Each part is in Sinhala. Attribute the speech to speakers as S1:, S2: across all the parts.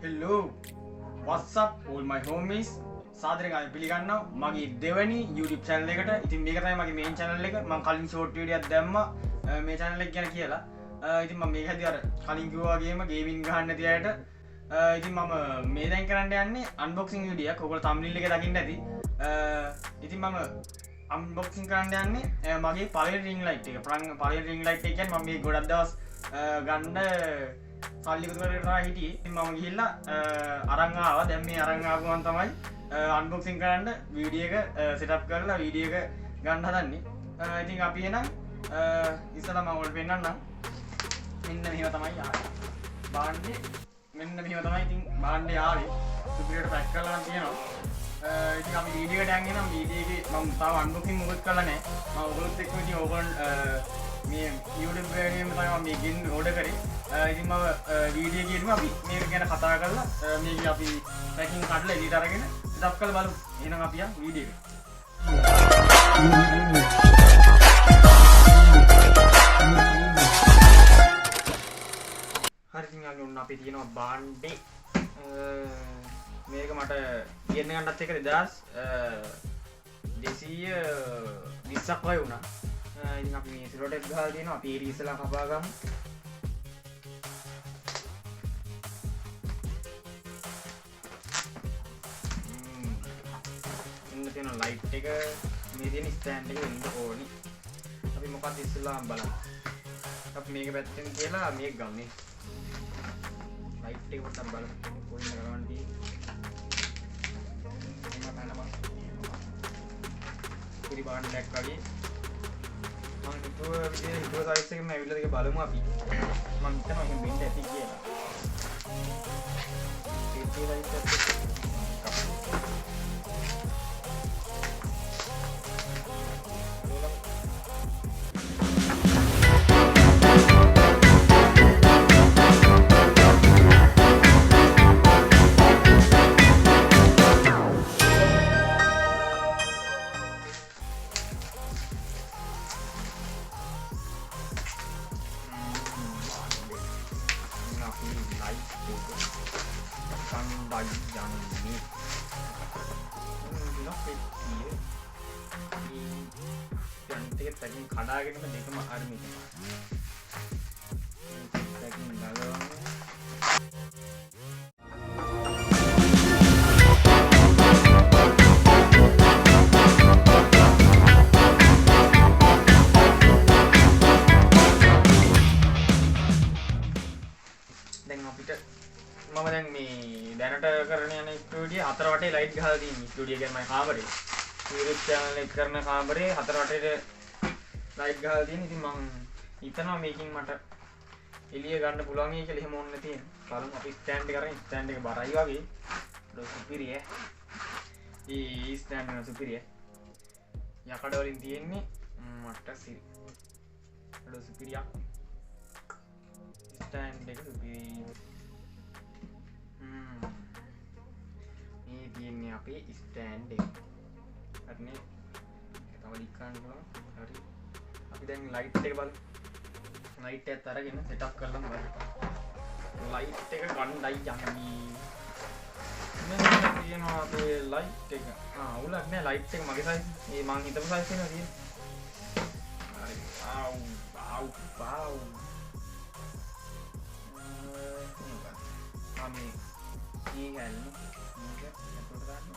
S1: Hello, what's up all my homies? සාදරයෙන් ආයෙ පිළිගන්නවා මගේ දෙවැනි YouTube channel එකට. ඉතින් මේක තමයි මගේ main channel එක. මම කලින් short video එකක් දැම්මා මේ channel එක ගැන කියලා. ඉතින් මම මේක හැදුවා අර කලින් කිව්වා වගේම gaming ගහන්න නැති අයට. ඉතින් මම මේ දැන් කරන්න යන්නේ unboxing video එකක්. ඔයගොල්ලෝ thumbnail එකේ දකින්න ඇති. ඉතින් මම unboxing කරන්න යන්නේ මගේ පළවෙනි ring light එක. පළවෙනි ring light එක කියන්නේ මම මේ ගොඩක් දවස් ගන්න සල්ලි එකතු කරලා හිටියේ. ඉතින් මම ගිහිල්ලා අරන් ආවා. දැන් මේ අරන් ආපු ගමන් තමයි unboxing කරන්න වීඩියෝ එක setup කරලා වීඩියෝ එක ගන්න හදන්නේ. ඉතින් අපි එහෙනම් ඉස්සලා මම ඔයාලට පෙන්නන්නම්. මෙන්න මෙහෙම තමයි ආවේ. බාණ්ඩේ මෙන්න මෙහෙම තමයි ඉතින් බාණ්ඩේ ආවේ. සුපිරියට පැක් කරලා නම් තියෙනවා. ඉතින් අපි වීඩියෝ එකට යන් එනම් වීඩියෝ එකේ මම තාම unboxing මොකද කරලා නැහැ. මම ඔයගොල්ලොත් එක්ක ඉතින් ඕගොල්ලන් මේ YouTube වීඩියෝ එකම තමයි මම මේකෙන් ඕඩර් කරේ. ඉතින් මම වීඩියෝ එකේදීම අපි මේක ගැන කතා කරලා මේක අපි පැකින් කඩලා එළියට අරගෙන setup කරලා බලමු. එහෙනම් අපි යමු වීඩියෝ එකට. හරි ඉතින් අන්න අපි තියෙනවා බාණ්ඩේ. මේක මට ගෙන්න ගන්නත් එක 2220ක් වගේ වුණා. ඉතින් අපි මේ සිලෝ ටේප් ගහලා තියෙනවා. අපි ඒරි ඉස්සලා කපා ගමු. ඉන්න තියෙන ලයිට් එක මේ තියෙන ස්ටෑන්ඩ් එක වෙන්න ඕනි. අපි මොකක්ද ඉස්සලාම බලමු. අපි මේක පැත්තෙන් කියලා මේක ගන්නේ. ලයිට් එක පොඩ්ඩක් බලමු. කොහෙන්ද ගලවන්න තියෙන්නේ? පුරි බාණ්ඩයක් වගේ. මම හිතුවා සයිස් එකෙන් ඇවිල්ලා දෙක බලමු අපි. මම හිතනවා මේක බින්ද ඇති කියලා. ඒක සයිස් එක කඩාගෙනම දෙකම අරමින් පැකින් ගලවන්න. දැන් අපිට මම දැන් මේ දැනට කරන යන ස්ටුඩියෝ හතර වටේ ලයිට් ගහලා තියෙනවා. ස්ටුඩියෝ කියන්නේ මම කාමරේ YouTube channel එක කරන කාමරේ හතර වටේට ලයිට් ගහලා තියෙන. ඉතින් මම හිතනවා මේකෙන් මට එළිය ගන්න පුළුවන් වෙයි කියලා. එහෙම ඕනේ තියෙන. බලමු අපි ස්ටෑන්ඩ් එක අරගෙන ස්ටෑන්ඩ් එක බරයි වගේ. ඒක සුපිරිය. ඒ ස්ටෑන්ඩ් එක සුපිරිය. යකඩ වලින් තියෙන්නේ මට සිරි. ඒක සුපිරියක්. ස්ටෑන්ඩ් එක සුපිරි. මේ තියෙන්නේ අපේ ස්ටෑන්ඩ් එක. හරිනේ. ඒක තමයි ලිකන්න පුළුවන්. හරි. අපි දැන් ලයිට් එක බලමු. ලයිට් එකත් අරගෙන සෙටප් කරලා බලමු. ලයිට් එක ගන්නයි යන්නේ. මෙන්න තියෙනවා අපේ ලයිට් එක. අවුලක් නෑ ලයිට් එක මගේ සයිස්. මේ මං හිතපු සයිස් එකේ තියෙන්නේ. හරි. ආව් ආව් ආව්. අපි ඊගල් මේක එතකොට ගන්න.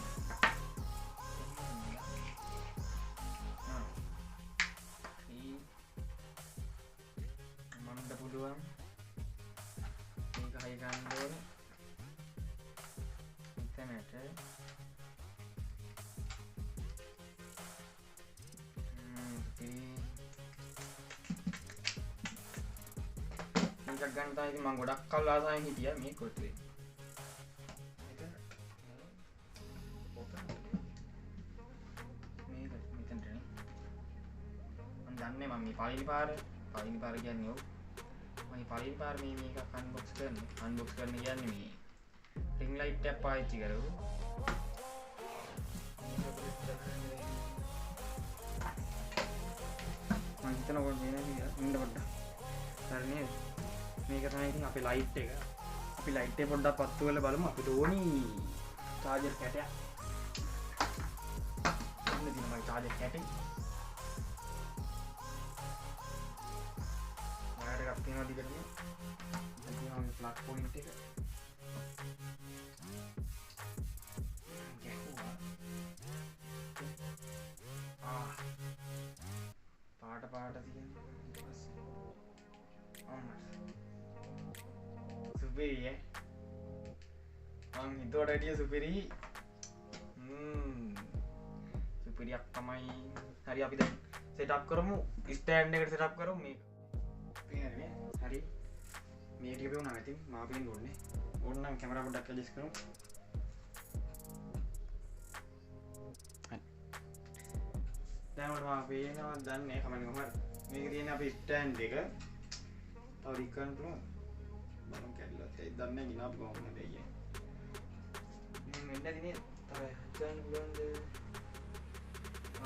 S1: පුළුවන් මේක හයි ගන්න ඕනේ ඉන්ටර්නෙට් මේක ගන්න තමයි මම ගොඩක් කල් ආසාවෙන් හිටියා මේ කොටුවේ. මේක මෙතනට නේ මම දන්නේ මම මේ පළවෙනි පාර කියන්නේ ඔව් මේ පළවෙනි පාර මේක unbox කියන්නේ මේ ring light එක පාවිච්චි කරමු. මම හිතනවා මේක ඉන්න පොඩ්ඩක්. හරි නේද? මේක තමයි ඉතින් අපේ ලයිට් එක. අපි ලයිට් එක පොඩ්ඩක් පත්තු කරලා බලමු අපිට ඕනි චාර්ජර් කැටයක්. ඔන්න දින මගේ චාර්ජර් කැටේ. වයර් එකක් තියෙනවා දිගටම. දැන් තියෙනවා මේ ප්ලග් පොයින්ට් එක. පාට තියෙනවා. සුපිරිය. මං හිතුවට වැඩිය සුපිරි. සුපිරියක් තමයි. හරි අපි දැන් සෙටප් කරමු. ස්ටෑන්ඩ් එකට සෙටප් කරමු මේක. පේනනේ. හරි. මේ ටික පෙවුනා නැති මා පේන්න ඕනේ. ඕනනම් කැමරා පොඩ්ඩක් ඇඩ්ජස්ට් කරමු. හරි. දැන් මට මා පේනවා දන්නේ කමෙන් කොහමද? මේක තියෙන අපේ ස්ටෑන්ඩ් එක. තව රිකන් පුළුවන්. බලමු කැඩලා තේ දන්නේ ගිනාපු කොහොමද දෙයියේ. මෙන්න දිනේ තව ගන්න පුළුවන්ද?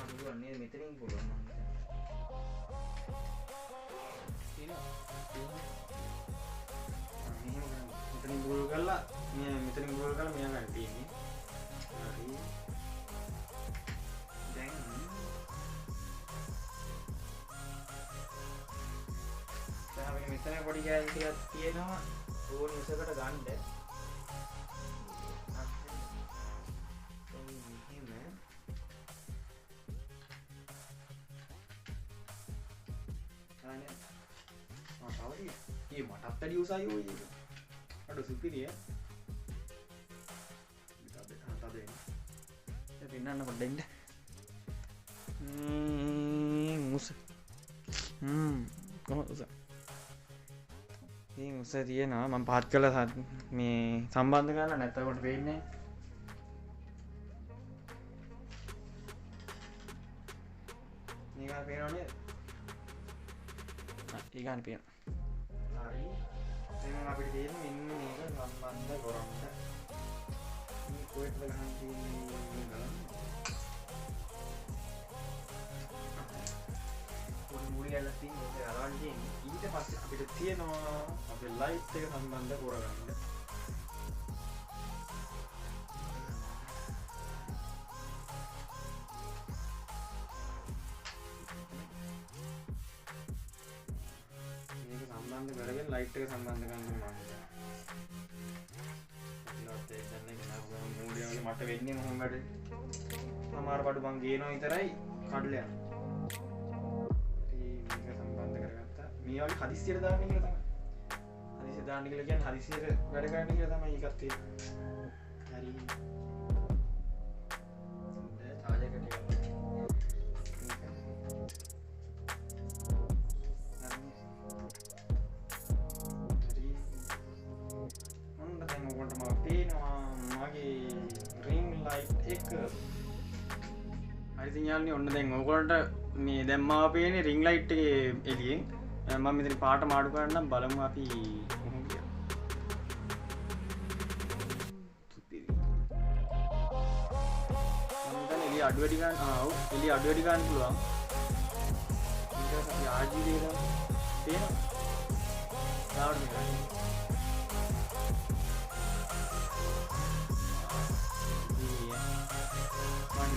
S1: පුළුවන් නේද මෙතනින් පුළුවන් මම මෙතනින් ගෝල් කරලා මෙතනින් ගෝල් කරලා මෙයා ගන්න තියෙන්නේ. හරි. දැන් අපි මෙතන පොඩි ගෑල් ටිකක් තියෙනවා ඕන ඉසකට ගන්න. ये मटत तड़ी उसाई हो ये अडो सुपीरिय बेटा बेटा हटा दे ये पिन्ना पड्डा मुस කොහොමද උස ඉතින් උස තියෙනවා මම පාත් කළා මේ සම්බන්ධ කරලා නැත්නම් කොට වෙන්නේ මේක පේනවනේ ඒ ගන්න පේනවා. හරි. දැන් අපිට තියෙන මෙන්න මේක සම්බන්ධ කරන්න. මේ කොහෙද ගහන්න තියෙන්නේ? පොඩි මුලියලා තියෙන්නේ අරන් තියෙන්නේ. ඊට පස්සේ අපිට තියෙනවා අපේ ලයිට් එක සම්බන්ධ කරගන්න. කරගෙන ලයිට් එක සම්බන්ධ කරන්න මම ලයිට් එක දැන් ගෙනාවා මූලිය වල මට වෙන්නේ මොහොම වැඩ සමහර බඩු මං ගේනවා විතරයි කඩලා යනවා මේක සම්බන්ධ කරගත්තා මේ වගේ හදිස්සියට දාන්න කියලා තමයි හදිස්සියට දාන්න කියලා කියන්නේ හදිස්සියට වැඩ කරන්න කියලා තමයි ඒකත් තියෙන්නේ හරි දැන් චාර්ජර් එක හරිසිඥාලනේ ඔන්න දැන් ඕගොල්ලන්ට මේ දැම්මා පේන්නේ රින් ලයිට් එකේ එළියෙන් මම මෙතන පාට මාඩු කරන්නම් බලමු අපි කොහොමද කියලා. සුපිරි. මම දැන් එළිය අඩු වැඩි ගන්න ඔව් එළිය අඩු වැඩි ගන්න පුළුවන්. ඊට පස්සේ අපි RGB එක තේනවා. තාවඩ මේක.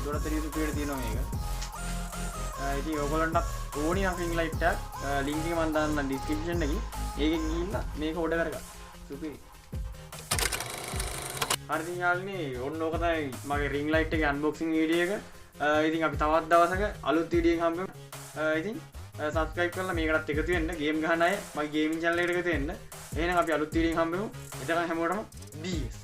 S1: දොරතරිය සුපිරියට තියෙනවා මේක. ඉතින් ඔයගොල්ලන්ට ඕනි නම් රින් ලයිට් එක ලින්ක් එක මම දාන්නම් ඩිස්ක්‍රිප්ෂන් එකේ. ඒකෙන් ගිහිල්ලා මේක ඕඩර් කරගන්න. සුපිරි. හරි ඉතින් යාළුවනේ ඔන්න ඕක තමයි මගේ රින් ලයිට් එකේ අන්බොක්සින් වීඩියෝ එක. ඉතින් අපි තවත් දවසක අලුත් වීඩියෝ එකක් හම්බෙමු. ඉතින් සබ්ස්ක්‍රයිබ් කරලා මේකටත් එකතු වෙන්න. ගේම් ගහන අය මගේ ගේමින් channel එකට එකතු වෙන්න. එහෙනම් අපි අලුත් වීඩියෝ එකක් හම්බෙමු. එතකන් හැමෝටම DS